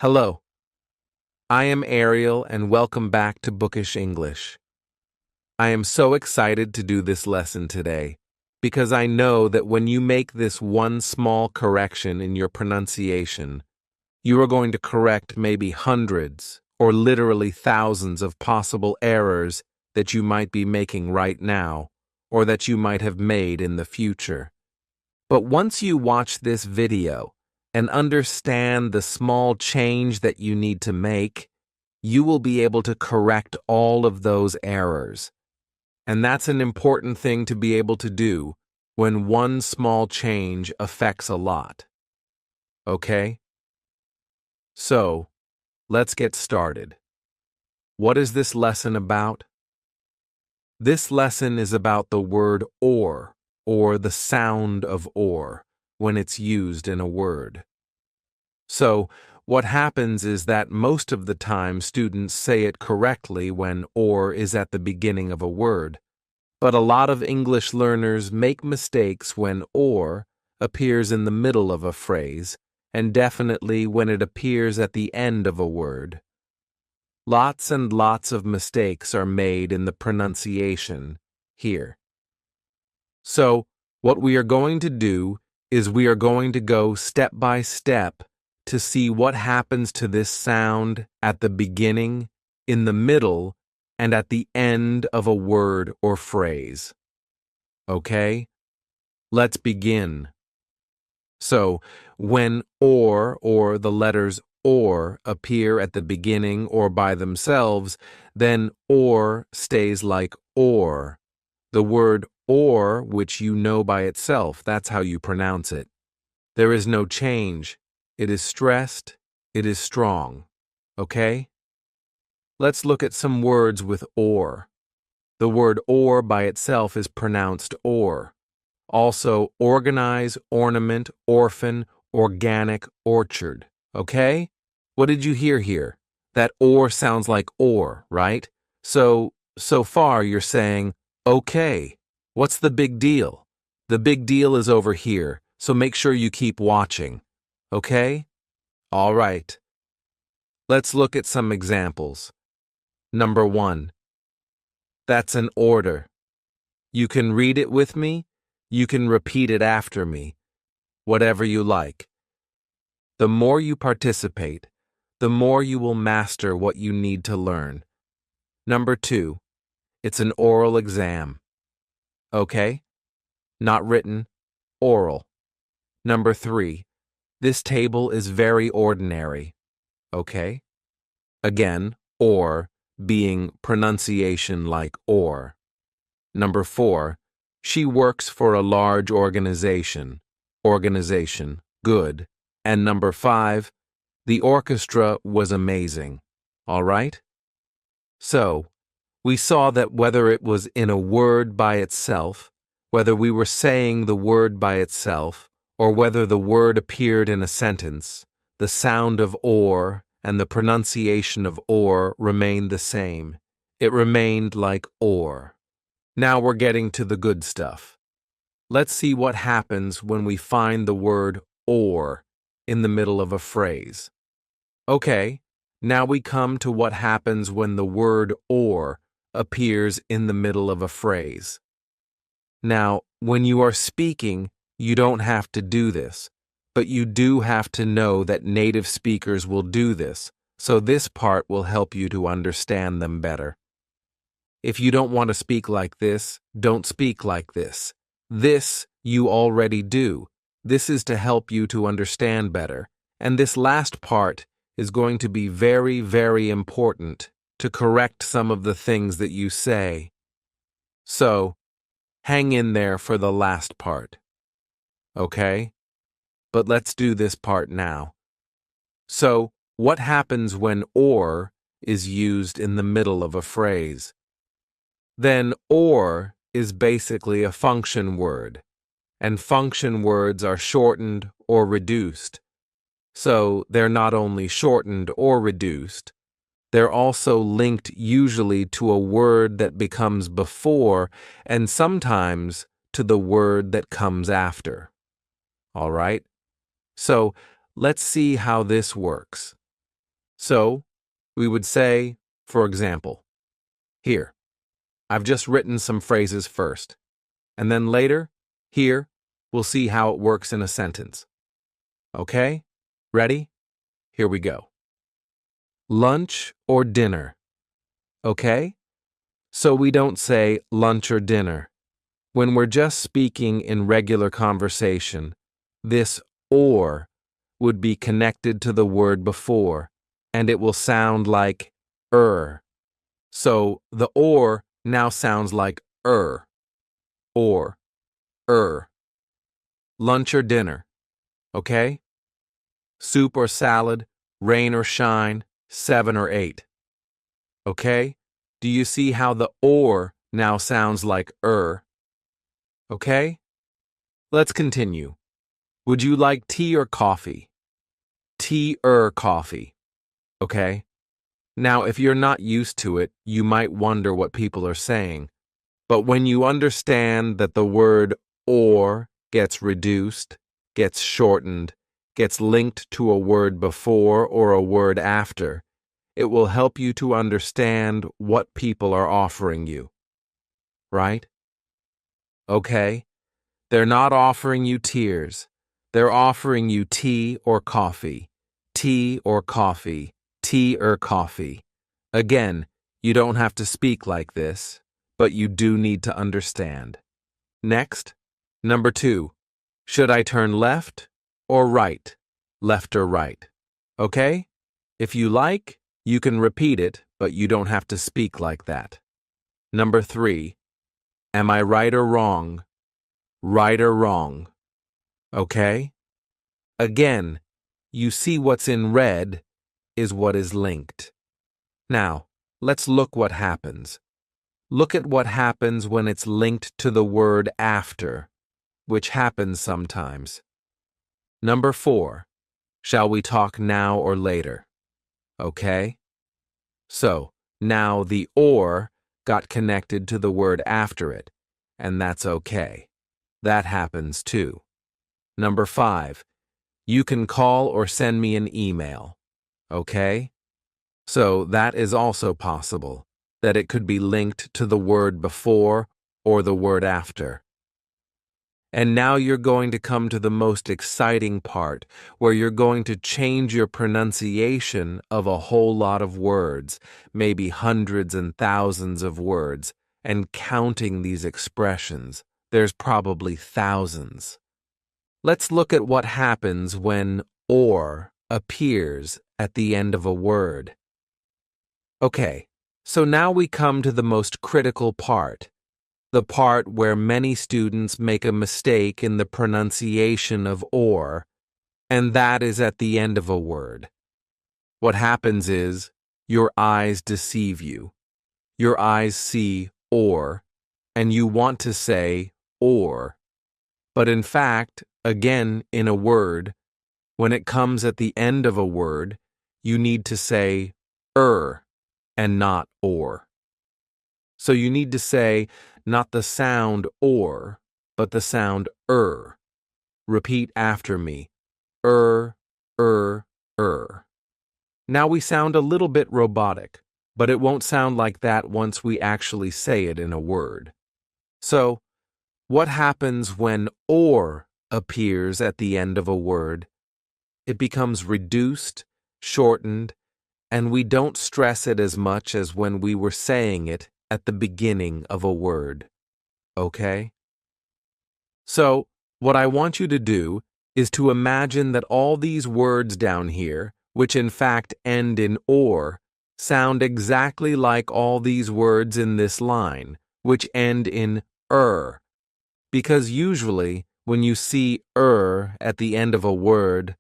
Hello, I am Ariel and welcome back to Bookish English. I am so excited to do this lesson today because I know that when you make this one small correction in your pronunciation, you are going to correct maybe hundreds or literally thousands of possible errors that you might be making right now or that you might have made in the future. But once you watch this video and understand the small change that you need to make, you will be able to correct all of those errors. And that's an important thing to be able to do when one small change affects a lot. Okay? So, let's get started. What is this lesson about? This lesson is about the word or the sound of or, when it's used in a word. So, what happens is that most of the time students say it correctly when or is at the beginning of a word, but a lot of English learners make mistakes when or appears in the middle of a phrase, and definitely when it appears at the end of a word. Lots and lots of mistakes are made in the pronunciation here. So, what we are going to do is we are going to go step by step to see what happens to this sound at the beginning, in the middle, and at the end of a word or phrase. Okay? Let's begin. So, when or the letters or appear at the beginning or by themselves, then or stays like or. The word or, which you know by itself, that's how you pronounce it. There is no change. It is stressed. It is strong. Okay? Let's look at some words with or. The word or by itself is pronounced or. Also, organize, ornament, orphan, organic, orchard. Okay? What did you hear here? That or sounds like or, right? So far you're saying, okay, what's the big deal? The big deal is over here, so make sure you keep watching. Okay? All right. Let's look at some examples. Number 1. That's an order. You can read it with me. You can repeat it after me. Whatever you like. The more you participate, the more you will master what you need to learn. Number 2. It's an oral exam. Okay? Not written, oral. Number 3. This table is very ordinary. Okay? Again, or being pronunciation like or. Number 4. She works for a large organization. Organization, good. And number 5. The orchestra was amazing. All right? So, we saw that whether it was in a word by itself, whether we were saying the word by itself, or whether the word appeared in a sentence, the sound of or and the pronunciation of or remained the same. It remained like or. Now we're getting to the good stuff. Let's see what happens when we find the word or in the middle of a phrase. Okay, now we come to what happens when the word or appears in the middle of a phrase. Now, when you are speaking, you don't have to do this, but you do have to know that native speakers will do this, so this part will help you to understand them better. If you don't want to speak like this, don't speak like this. This you already do. This is to help you to understand better. And this last part is going to be very, very important to correct some of the things that you say. So, hang in there for the last part. Okay? But let's do this part now. So, what happens when or is used in the middle of a phrase? Then or is basically a function word, and function words are shortened or reduced. So they're not only shortened or reduced, they're also linked usually to a word that becomes before and sometimes to the word that comes after. All right? So let's see how this works. So, we would say, for example, here, I've just written some phrases first, and then later, here, we'll see how it works in a sentence. Okay? Ready? Here we go. Lunch or dinner? Okay? So we don't say lunch or dinner. When we're just speaking in regular conversation, this or would be connected to the word before, and it will sound like So the or now sounds like or, lunch or dinner, okay? Soup or salad, rain or shine, 7 or 8. Okay? Do you see how the or now sounds like Okay? Let's continue. Would you like tea or coffee? Tea or coffee. Okay? Now, if you're not used to it, you might wonder what people are saying. But when you understand that the word or gets reduced, gets shortened, gets linked to a word before or a word after, it will help you to understand what people are offering you. Right? Okay? They're not offering you tears. They're offering you tea or coffee. Tea or coffee. Tea or coffee. Again, you don't have to speak like this, but you do need to understand. Next, number 2. Should I turn left or right? Left or right. Okay? If you like, you can repeat it, but you don't have to speak like that. Number 3. Am I right or wrong? Right or wrong. Okay? Again, you see what's in red is what is linked. Now, let's look what happens. Look at what happens when it's linked to the word after, which happens sometimes. Number 4. Shall we talk now or later? Okay? So, now the or got connected to the word after it, and that's okay. That happens too. Number 5. You can call or send me an email. Okay? So that is also possible, that it could be linked to the word before or the word after. And now you're going to come to the most exciting part, where you're going to change your pronunciation of a whole lot of words, maybe hundreds and thousands of words, and counting these expressions. There's probably thousands. Let's look at what happens when or appears at the end of a word. Okay, so now we come to the most critical part, the part where many students make a mistake in the pronunciation of or, and that is at the end of a word. What happens is, your eyes deceive you. Your eyes see or, and you want to say or. But in fact, again in a word, when it comes at the end of a word, you need to say and not or. So you need to say not the sound or, but the sound Repeat after me. Er. Now we sound a little bit robotic, but it won't sound like that once we actually say it in a word. So, what happens when or appears at the end of a word? It becomes reduced, shortened, and we don't stress it as much as when we were saying it at the beginning of a word. Okay? So, what I want you to do is to imagine that all these words down here, which in fact end in or, sound exactly like all these words in this line, which end in because usually when you see at the end of a word,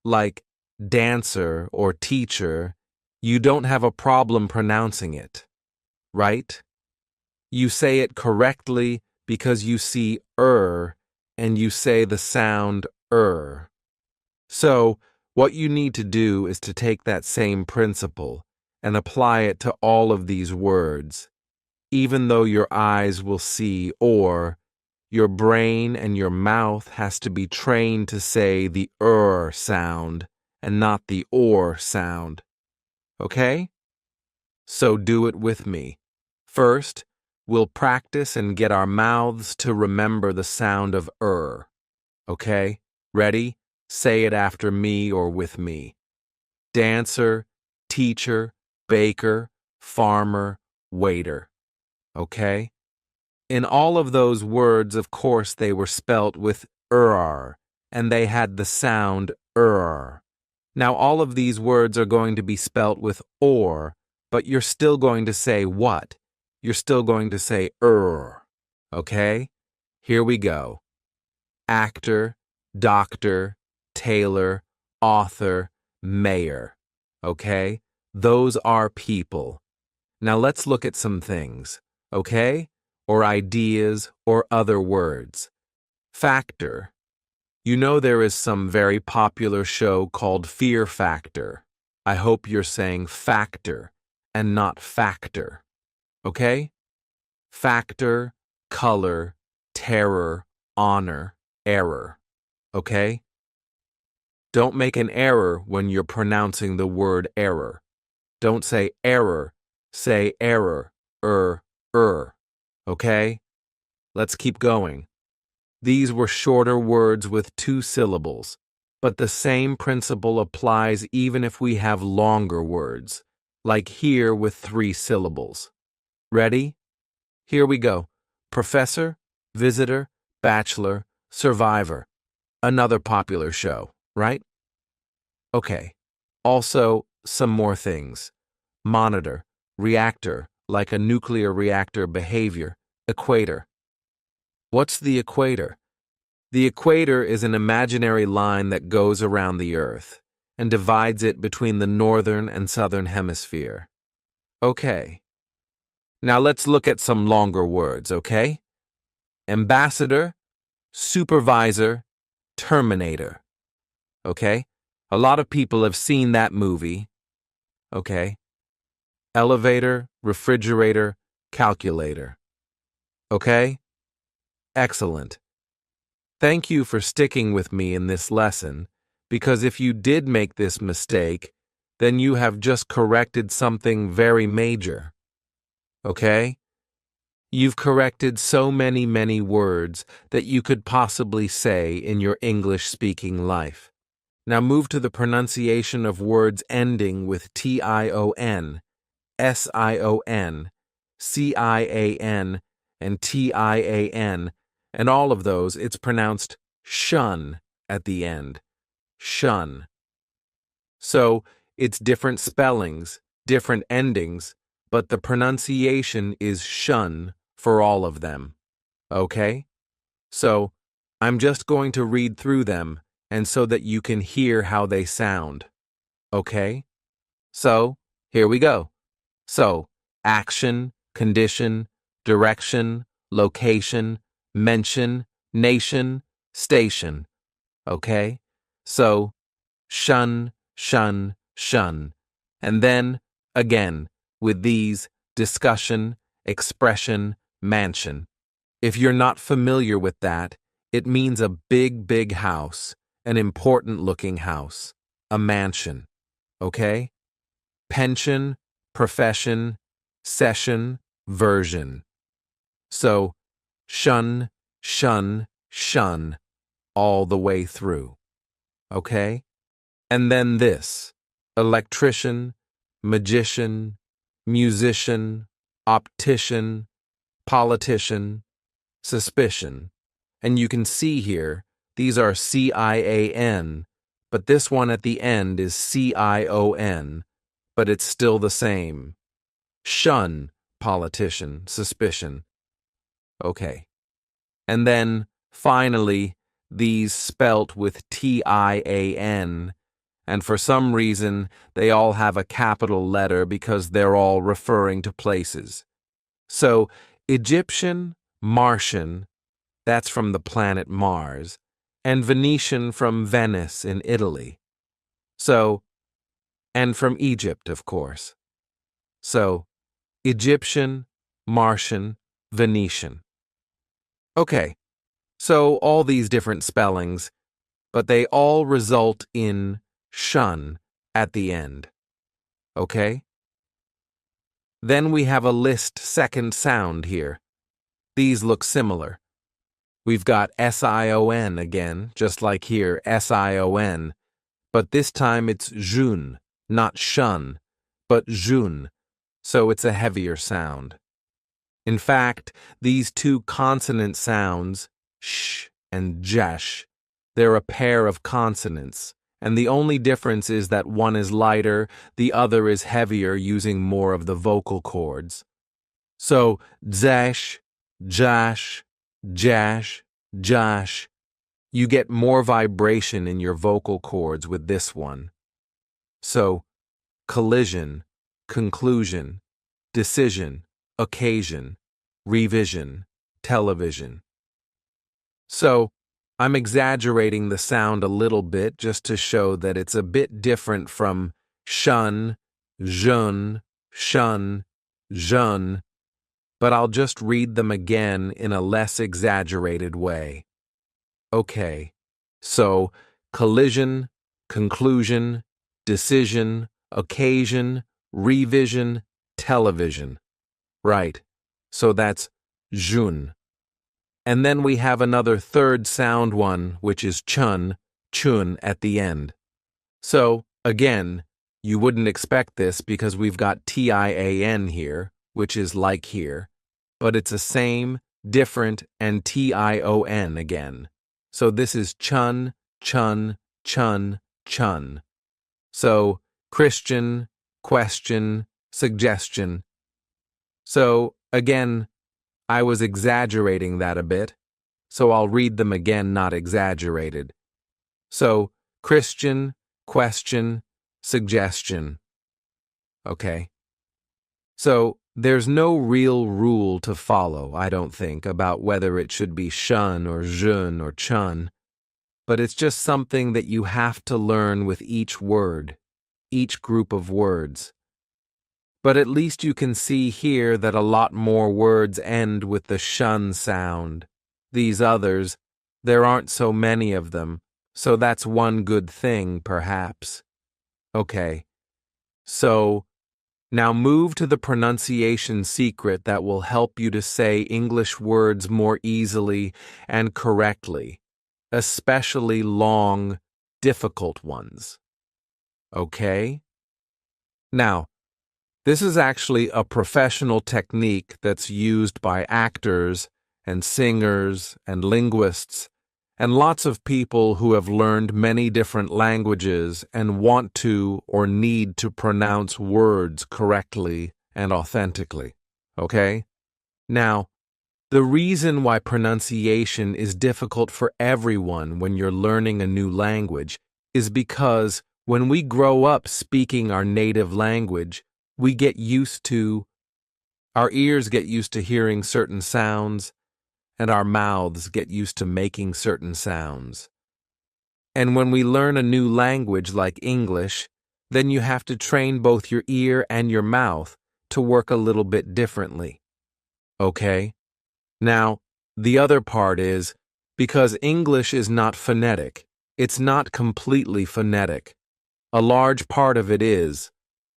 like dancer or teacher, you don't have a problem pronouncing it, right? You say it correctly because you see and you say the sound So, what you need to do is to take that same principle and apply it to all of these words. Even though your eyes will see or, your brain and your mouth has to be trained to say the sound and not the or sound. Okay? So do it with me. First, we'll practice and get our mouths to remember the sound of Okay? Ready? Say it after me or with me. Dancer, teacher, baker, farmer, waiter. Okay? In all of those words, of course, they were spelt with and they had the sound Now, all of these words are going to be spelt with or, but you're still going to say what? You're still going to say Okay? Here we go. Actor, doctor, tailor, author, mayor. Okay? Those are people. Now let's look at some things. Okay? Or ideas or other words. Factor. You know there is some very popular show called Fear Factor. I hope you're saying factor and not factor. Okay? Factor, color, terror, honor, error. Okay? Don't make an error when you're pronouncing the word error. Don't say error, say error, Okay? Let's keep going. These were shorter words with 2 syllables, but the same principle applies even if we have longer words, like here with 3 syllables. Ready? Here we go. Professor, visitor, bachelor, survivor. Another popular show, right? Okay. Also, some more things. Monitor, reactor, like a nuclear reactor behavior, equator. What's the equator? The equator is an imaginary line that goes around the Earth and divides it between the northern and southern hemisphere. Okay. Now let's look at some longer words, okay? Ambassador, supervisor, terminator. Okay? A lot of people have seen that movie. Okay? Elevator, refrigerator, calculator. Okay? Excellent. Thank you for sticking with me in this lesson, because if you did make this mistake, then you have just corrected something very major. Okay? You've corrected so many words that you could possibly say in your English-speaking life. Now move to the pronunciation of words ending with tion, sion, cian, and tian, and all of those, it's pronounced shun at the end. Shun. So, it's different spellings, different endings, but the pronunciation is shun for all of them. Okay? So, I'm just going to read through them, and so that you can hear how they sound. Okay? So, here we go. So, action, condition, direction, location, mention, nation, station. Okay? So, shun, shun, shun. And then, again, with these, discussion, expression, mansion. If you're not familiar with that, it means a big house, an important-looking house, a mansion. Okay? Pension, profession, session, version. So, shun, shun, shun, all the way through. Okay? And then this, electrician, magician, musician, optician, politician, suspicion. And you can see here, these are CIAN, but this one at the end is CION, but it's still the same. Shun, politician, suspicion. Okay. And then, finally, these spelt with TIAN, and for some reason, they all have a capital letter because they're all referring to places. So, Egyptian, Martian, that's from the planet Mars, and Venetian from Venice in Italy. So, and from Egypt, of course. So, Egyptian, Martian, Venetian. Okay, so all these different spellings, but they all result in shun at the end. okay? Then we have a list second sound here. These look similar. We've got S-I-O-N again, just like here, S-I-O-N, but this time it's june, not shun, but june, so it's a heavier sound. In fact, these two consonant sounds, sh and jash, they're a pair of consonants, and the only difference is that one is lighter, the other is heavier using more of the vocal cords. So, zash, jash, jash, jash, you get more vibration in your vocal cords with this one. So, collision, conclusion, decision, occasion, revision, television. So, I'm exaggerating the sound a little bit just to show that it's a bit different from shun, jeune, shun, jeune, but I'll just read them again in a less exaggerated way. Okay, so collision, conclusion, decision, occasion, revision, television. Right, so that's june. And then we have another third sound one, which is chun, chun at the end. So, again, you wouldn't expect this because we've got T-I-A-N here, which is like here, but it's the same, different, and T-I-O-N again. So this is chun, chun, chun, chun. So, Christian, question, suggestion. So, again, I was exaggerating that a bit, so I'll read them again not exaggerated. So, Christian, question, suggestion. Okay. So, there's no real rule to follow, I don't think, about whether it should be shun or jeune or chun, but it's just something that you have to learn with each word, each group of words. But at least you can see here that a lot more words end with the shun sound. These others, there aren't so many of them, so that's one good thing, perhaps. Okay, so now move to the pronunciation secret that will help you to say English words more easily and correctly, especially long, difficult ones. Okay? Now, this is actually a professional technique that's used by actors and singers and linguists and lots of people who have learned many different languages and want to or need to pronounce words correctly and authentically. Okay? Now, the reason why pronunciation is difficult for everyone when you're learning a new language is because when we grow up speaking our native language, our ears get used to hearing certain sounds, and our mouths get used to making certain sounds. And when we learn a new language like English, then you have to train both your ear and your mouth to work a little bit differently. Okay? Now, the other part is, because English is not phonetic, it's not completely phonetic. A large part of it is.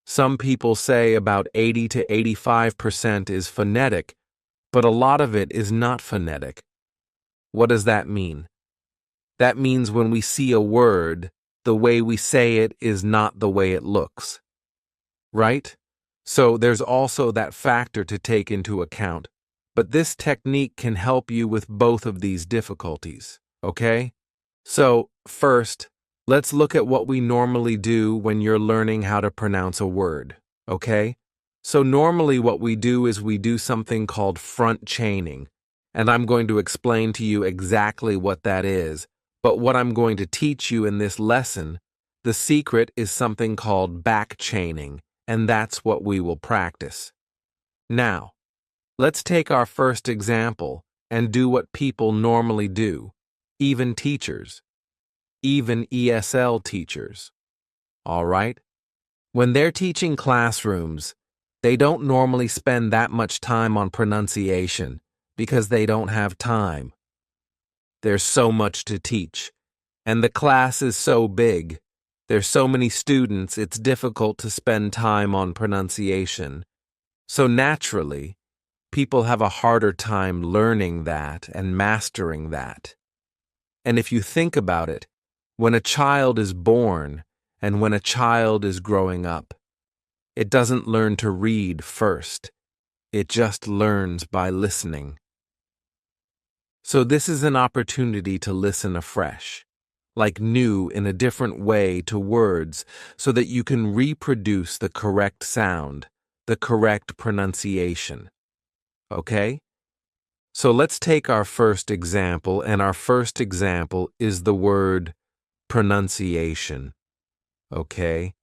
Some people say about 80 to 85% is phonetic, but a lot of it is not phonetic. What does that mean? That means when we see a word, the way we say it is not the way it looks. Right? So there's also that factor to take into account. But this technique can help you with both of these difficulties, okay? So, first, let's look at what we normally do when you're learning how to pronounce a word, okay? So normally what we do is we do something called front chaining, and I'm going to explain to you exactly what that is. But what I'm going to teach you in this lesson, the secret is something called back chaining, and that's what we will practice. Now, let's take our first example and do what people normally do, even teachers. Even ESL teachers. All right? When they're teaching classrooms, they don't normally spend that much time on pronunciation because they don't have time. There's so much to teach, and the class is so big. There's so many students, it's difficult to spend time on pronunciation. So naturally, people have a harder time learning that and mastering that. And if you think about it, when a child is born and when a child is growing up, it doesn't learn to read first. It just learns by listening. So this is an opportunity to listen afresh, like new in a different way to words, so that you can reproduce the correct sound, the correct pronunciation. Okay? So let's take our first example, and our first example is the word pronunciation. Okay?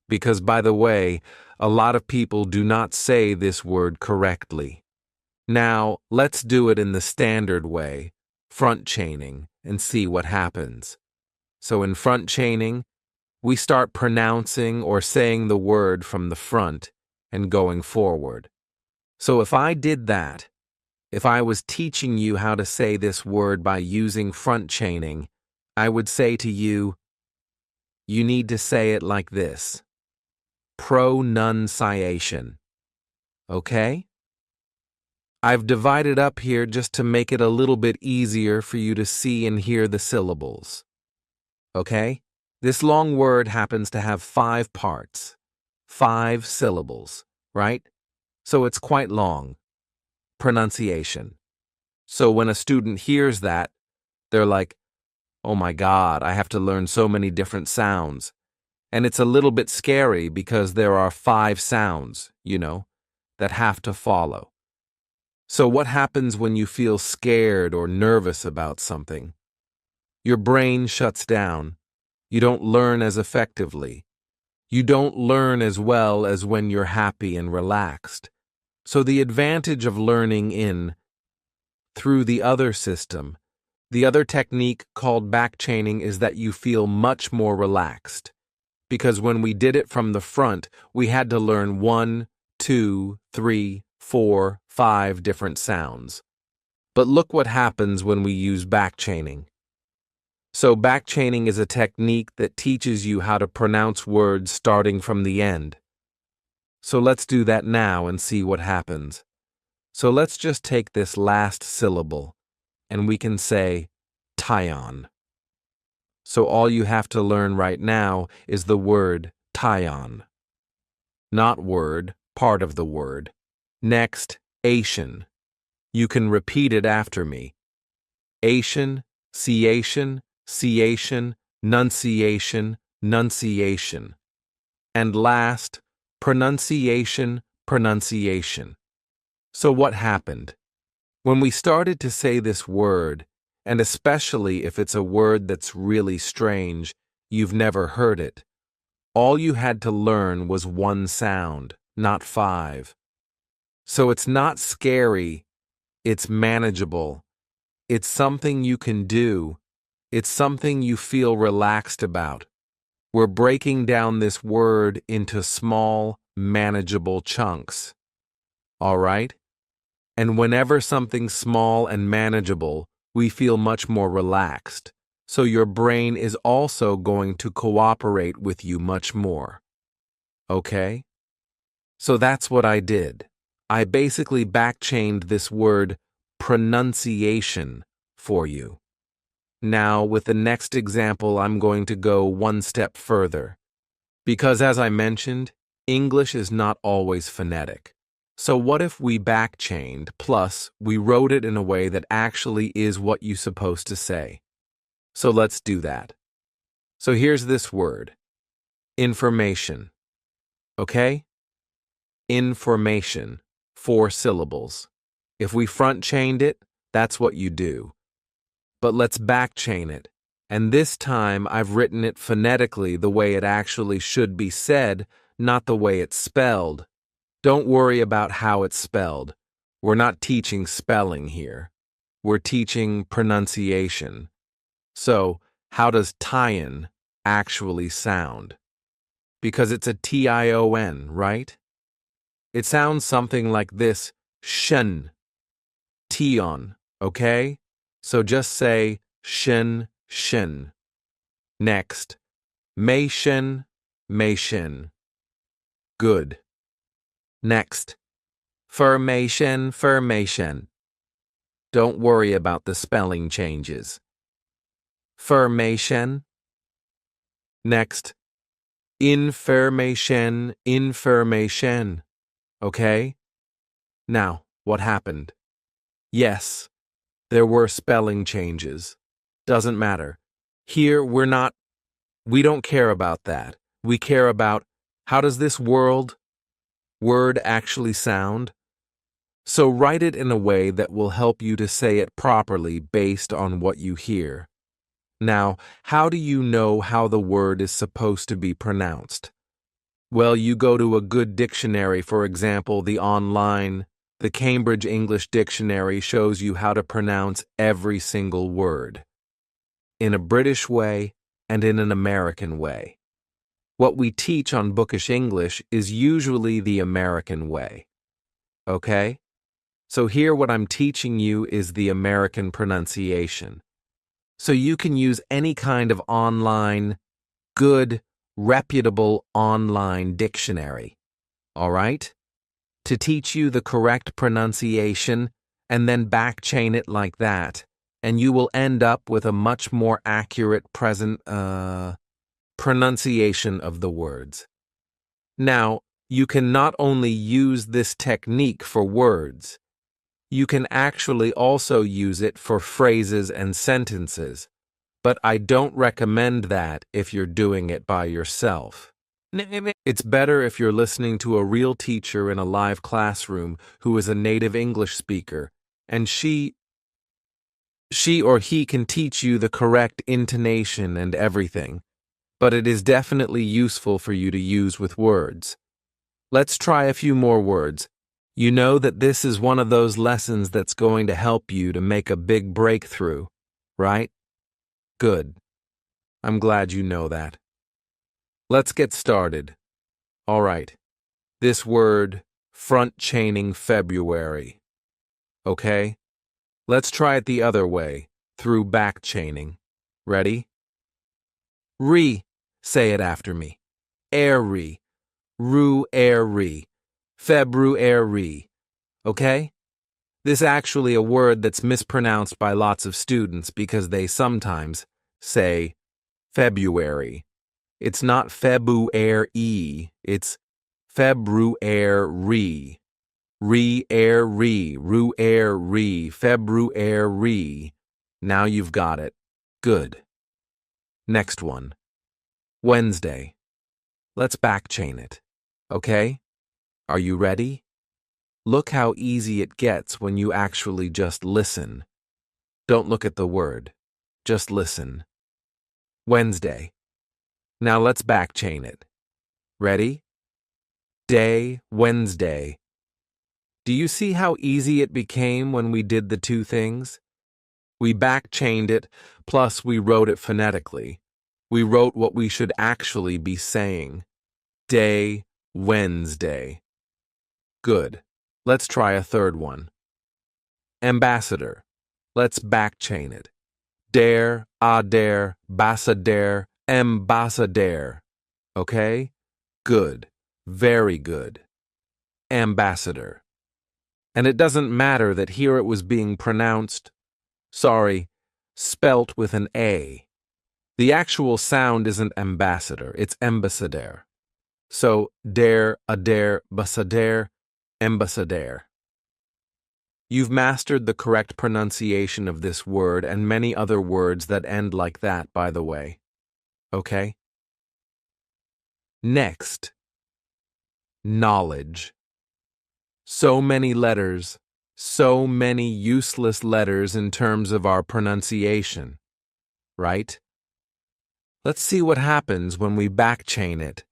Because, by the way, a lot of people do not say this word correctly. Now, let's do it in the standard way, front chaining, and see what happens. So in front chaining, we start pronouncing or saying the word from the front and going forward. So if I did that, if I was teaching you how to say this word by using front chaining, I would say to you, you need to say it like this. Pronunciation. Okay? I've divided up here just to make it a little bit easier for you to see and hear the syllables. Okay? This long word happens to have 5 parts, 5 syllables, right? So it's quite long. Pronunciation. So when a student hears that, they're like, oh my God, I have to learn so many different sounds. And it's a little bit scary because there are 5 sounds, that have to follow. So what happens when you feel scared or nervous about something? Your brain shuts down. You don't learn as effectively. You don't learn as well as when you're happy and relaxed. So the advantage of learning through the other system, the other technique called backchaining, is that you feel much more relaxed. Because when we did it from the front, we had to learn 1, 2, 3, 4, 5 different sounds. But look what happens when we use backchaining. So backchaining is a technique that teaches you how to pronounce words starting from the end. So let's do that now and see what happens. So let's just take this last syllable, and we can say tyon. So all you have to learn right now is the word tyon. Not word, part of the word. Next, ation. You can repeat it after me. Ation, ciation, ciation, nunciation, nunciation. And last, pronunciation, pronunciation. So what happened? When we started to say this word, and especially if it's a word that's really strange, you've never heard it, all you had to learn was 1 sound, not 5. So it's not scary, it's manageable. It's something you can do. It's something you feel relaxed about. We're breaking down this word into small, manageable chunks. All right? And whenever something's small and manageable, we feel much more relaxed. So your brain is also going to cooperate with you much more. Okay? So that's what I did. I basically backchained this word pronunciation for you. Now, with the next example, I'm going to go 1 step further. Because as I mentioned, English is not always phonetic. So what if we backchained, plus we wrote it in a way that actually is what you're supposed to say? So let's do that. So here's this word. Information. Okay? Information. 4 syllables. If we front chained it, that's what you do. But let's backchain it. And this time I've written it phonetically the way it actually should be said, not the way it's spelled. Don't worry about how it's spelled. We're not teaching spelling here. We're teaching pronunciation. So, how does tyon actually sound? Because it's a T-I-O-N, right? It sounds something like this, shin, tion, okay? So just say shin, shin. Next, Mation. Good. Next. Formation. Don't worry about the spelling changes. Formation. Next. Information. Okay? Now, what happened? Yes, there were spelling changes. Doesn't matter. Here, we don't care about that. We care about how does this word actually sound? So write it in a way that will help you to say it properly based on what you hear. Now, how do you know how the word is supposed to be pronounced? Well, you go to a good dictionary, for example, the Cambridge English Dictionary shows you how to pronounce every single word, in a British way and in an American way. What we teach on Bookish English is usually the American way. Okay? So here what I'm teaching you is the American pronunciation. So you can use any kind of good, reputable online dictionary. All right? To teach you the correct pronunciation and then backchain it like that, and you will end up with a much more accurate pronunciation of the words. Now, you can not only use this technique for words, you can actually also use it for phrases and sentences, but I don't recommend that if you're doing it by yourself. It's better if you're listening to a real teacher in a live classroom who is a native English speaker, and she or he can teach you the correct intonation and everything, but it is definitely useful for you to use with words. Let's try a few more words. You know that this is one of those lessons that's going to help you to make a big breakthrough, right? Good. I'm glad you know that. Let's get started. All right. This word, front chaining February. Okay? Let's try it the other way, through back chaining. Ready? Say it after me. Airy. Airy. February. Okay? This actually a word that's mispronounced by lots of students because they sometimes say February. It's not February, it's February. February. Now you've got it. Good. Next one. Wednesday. Let's backchain it. Okay? Are you ready? Look how easy it gets when you actually just listen. Don't look at the word. Just listen. Wednesday. Now let's backchain it. Ready? Wednesday. Do you see how easy it became when we did the two things? We backchained it, plus we wrote it phonetically. We wrote what we should actually be saying. Wednesday. Good. Let's try a third one. Ambassador. Let's backchain it. Ambassador. Okay? Good. Very good. Ambassador. And it doesn't matter that here it was being spelt with an A. The actual sound isn't ambassador, it's ambassador. So, ambassador. You've mastered the correct pronunciation of this word and many other words that end like that, by the way. Okay? Next. Knowledge. So many letters, so many useless letters in terms of our pronunciation, right? Let's see what happens when we backchain it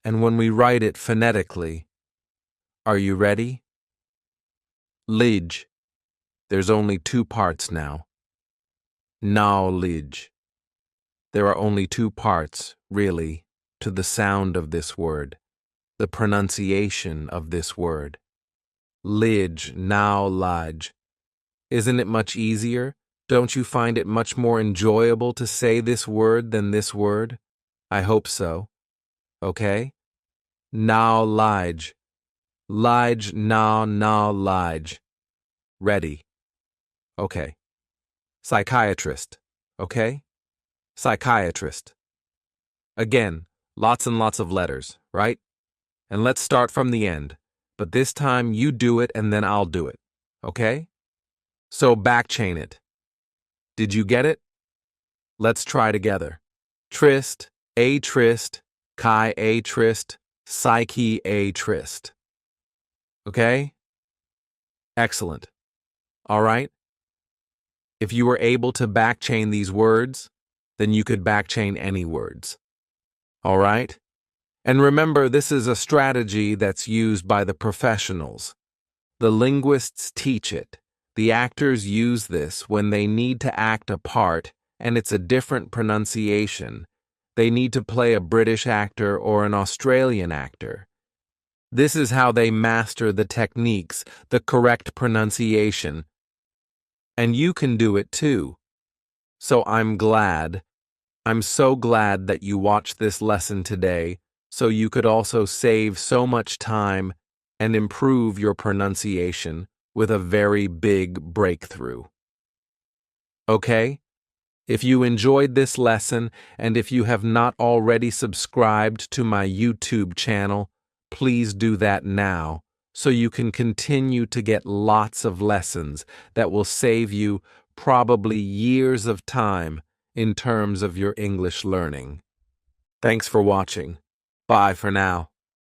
and when we write it phonetically. Are you ready? Lidge. There's only two parts now. Knowledge. There are only two parts, really, to the sound of this word, the pronunciation of this word. Lidge, knowledge. Isn't it much easier? Don't you find it much more enjoyable to say this word than this word? I hope so. Okay? Knowledge. Knowledge. Ready. Okay. Psychiatrist. Okay? Psychiatrist. Again, lots and lots of letters, right? And let's start from the end. But this time you do it and then I'll do it. Okay? So backchain it. Did you get it? Let's try together. Trist, a trist, chi a trist, psyche a trist. Okay? Excellent. All right? If you were able to backchain these words, then you could backchain any words. All right? And remember, this is a strategy that's used by the professionals. The linguists teach it. The actors use this when they need to act a part and it's a different pronunciation. They need to play a British actor or an Australian actor. This is how they master the techniques, the correct pronunciation. And you can do it too. So I'm so glad that you watched this lesson today, so you could also save so much time and improve your pronunciation with a very big breakthrough. Okay? If you enjoyed this lesson and if you have not already subscribed to my YouTube channel, please do that now so you can continue to get lots of lessons that will save you probably years of time in terms of your English learning. Thanks for watching. Bye for now.